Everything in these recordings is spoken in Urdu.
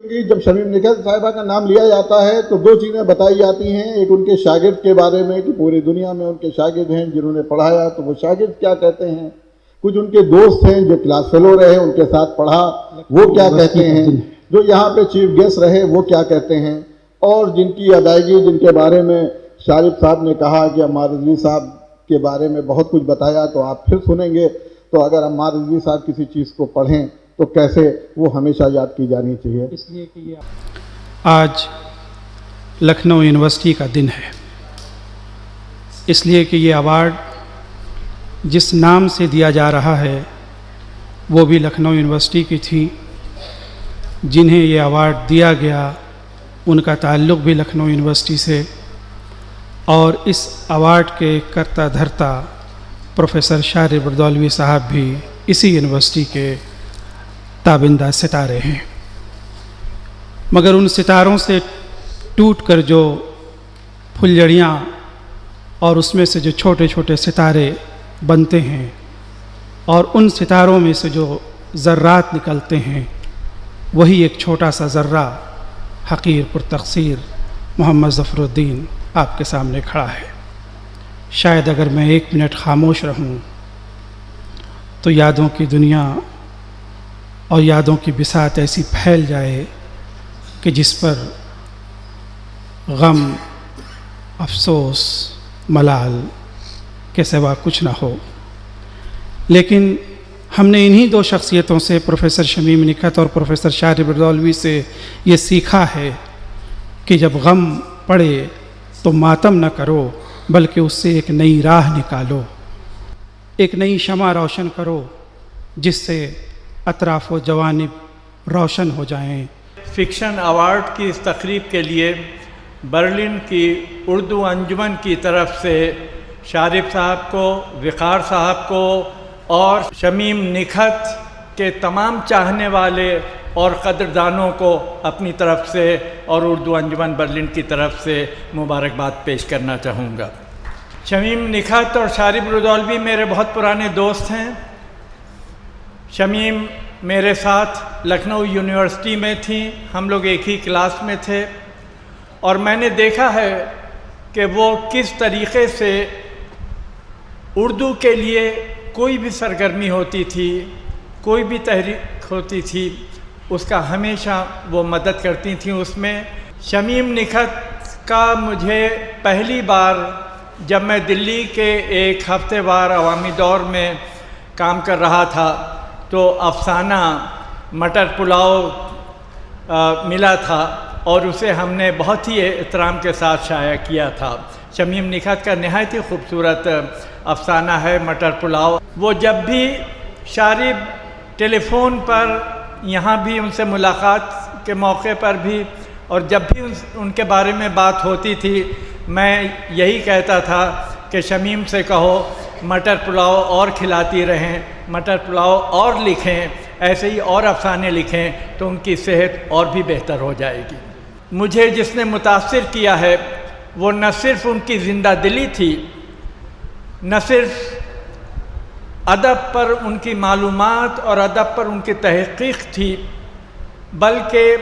جب شمیم نکھت صاحبہ کا نام لیا جاتا ہے تو دو چیزیں بتائی جاتی ہیں، ایک ان کے شاگرد کے بارے میں کہ پوری دنیا میں ان کے شاگرد ہیں جنہوں نے پڑھایا، تو وہ شاگرد کیا کہتے ہیں، کچھ ان کے دوست ہیں جو کلاس فیلو رہے ان کے ساتھ پڑھا وہ کیا کہتے ہیں، جو یہاں پہ چیف گیسٹ رہے وہ کیا کہتے ہیں، اور جن کی ادائیگی جن کے بارے میں شارف صاحب نے کہا کہ عمار رضوی صاحب کے بارے میں بہت کچھ بتایا، تو آپ پھر سنیں گے۔ تو اگر عمار رضوی صاحب کسی چیز کو پڑھیں تو کیسے وہ ہمیشہ یاد کی جانی چاہیے۔ اس لیے کہ یہ آج لکھنؤ یونیورسٹی کا دن ہے، اس لیے کہ یہ ایوارڈ جس نام سے دیا جا رہا ہے وہ بھی لکھنؤ یونیورسٹی کی تھی، جنہیں یہ ایوارڈ دیا گیا ان کا تعلق بھی لکھنؤ یونیورسٹی سے، اور اس ایوارڈ کے کرتا دھرتا پروفیسر شارف بردولوی صاحب بھی اسی یونیورسٹی کے تابندہ ستارے ہیں۔ مگر ان ستاروں سے ٹوٹ کر جو پھلجھڑیاں اور اس میں سے جو چھوٹے چھوٹے ستارے بنتے ہیں اور ان ستاروں میں سے جو ذرات نکلتے ہیں، وہی ایک چھوٹا سا ذرہ حقیر پر تقصیر محمد ظفر الدین آپ کے سامنے کھڑا ہے۔ شاید اگر میں 1 منٹ خاموش رہوں تو یادوں کی دنیا اور یادوں کی بساط ایسی پھیل جائے کہ جس پر غم، افسوس، ملال کے سوا کچھ نہ ہو۔ لیکن ہم نے انہی 2 شخصیتوں سے، پروفیسر شمیم نکھت اور پروفیسر شارف بردولوی سے، یہ سیکھا ہے کہ جب غم پڑے تو ماتم نہ کرو، بلکہ اس سے ایک نئی راہ نکالو، ایک نئی شمع روشن کرو جس سے اطراف و جوانب روشن ہو جائیں۔ فکشن ایوارڈ کی اس تقریب کے لیے برلن کی اردو انجمن کی طرف سے شارف صاحب کو، وقار صاحب کو اور شمیم نکھت کے تمام چاہنے والے اور قدردانوں کو اپنی طرف سے اور اردو انجمن برلن کی طرف سے مبارکباد پیش کرنا چاہوں گا۔ شمیم نکھت اور شارف بردولوی میرے بہت پرانے دوست ہیں۔ شمیم میرے ساتھ لکھنؤ یونیورسٹی میں تھیں، ہم لوگ ایک ہی کلاس میں تھے، اور میں نے دیکھا ہے کہ وہ کس طریقے سے اردو کے لیے کوئی بھی سرگرمی ہوتی تھی، کوئی بھی تحریک ہوتی تھی، اس کا ہمیشہ وہ مدد کرتی تھیں اس میں۔ شمیم نکھت کا مجھے پہلی بار جب میں دلی کے ایک ہفتے وار عوامی دور میں کام کر رہا تھا تو افسانہ مٹر پلاؤ ملا تھا، اور اسے ہم نے بہت ہی احترام کے ساتھ شائع کیا تھا۔ شمیم نکھت کا نہایت ہی خوبصورت افسانہ ہے مٹر پلاؤ۔ وہ جب بھی شارف ٹیلی فون پر، یہاں بھی ان سے ملاقات کے موقع پر بھی، اور جب بھی ان کے بارے میں بات ہوتی تھی، میں یہی کہتا تھا کہ شمیم سے کہو مٹر پلاؤ اور کھلاتی رہیں، مٹر پلاؤ اور لکھیں، ایسے ہی اور افسانے لکھیں تو ان کی صحت اور بھی بہتر ہو جائے گی۔ مجھے جس نے متاثر کیا ہے وہ نہ صرف ان کی زندہ دلی تھی، نہ صرف ادب پر ان کی معلومات اور ادب پر ان کی تحقیق تھی، بلکہ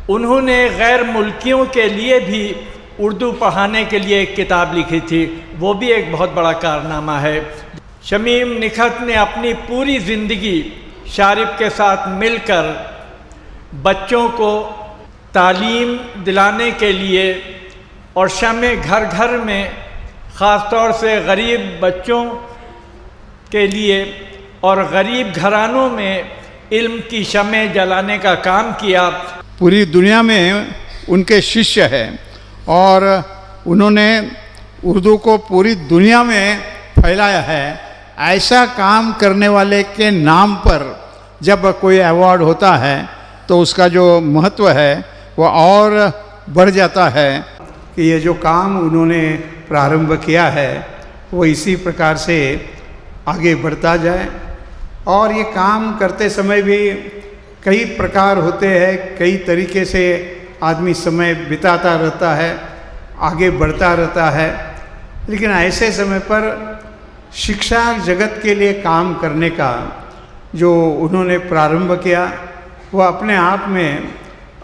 انہوں نے غیر ملکیوں کے لیے بھی اردو پڑھانے کے لیے ایک کتاب لکھی تھی، وہ بھی ایک بہت بڑا کارنامہ ہے۔ شمیم نکھت نے اپنی پوری زندگی شارف کے ساتھ مل کر بچوں کو تعلیم دلانے کے لیے اور شمع گھر گھر میں، خاص طور سے غریب بچوں کے لیے اور غریب گھرانوں میں علم کی شمع جلانے کا کام کیا۔ پوری دنیا میں ان کے ششیہ ہیں اور انہوں نے اردو کو پوری دنیا میں پھیلایا ہے۔ ایسا کام کرنے والے کے نام پر جب کوئی ایوارڈ ہوتا ہے تو اس کا جو مہتو ہے وہ اور بڑھ جاتا ہے کہ یہ جو کام انہوں نے پرارمبھ کیا ہے وہ اسی پرکار سے آگے بڑھتا جائے، اور یہ کام کرتے سمے بھی کئی پرکار ہوتے ہیں، کئی طریقے سے آدمی سمے بتاتا رہتا ہے، آگے بڑھتا رہتا ہے، لیکن ایسے سمے پر شکشا جگت کے لیے کام کرنے کا جو انہوں نے پرارمبھ کیا وہ اپنے آپ میں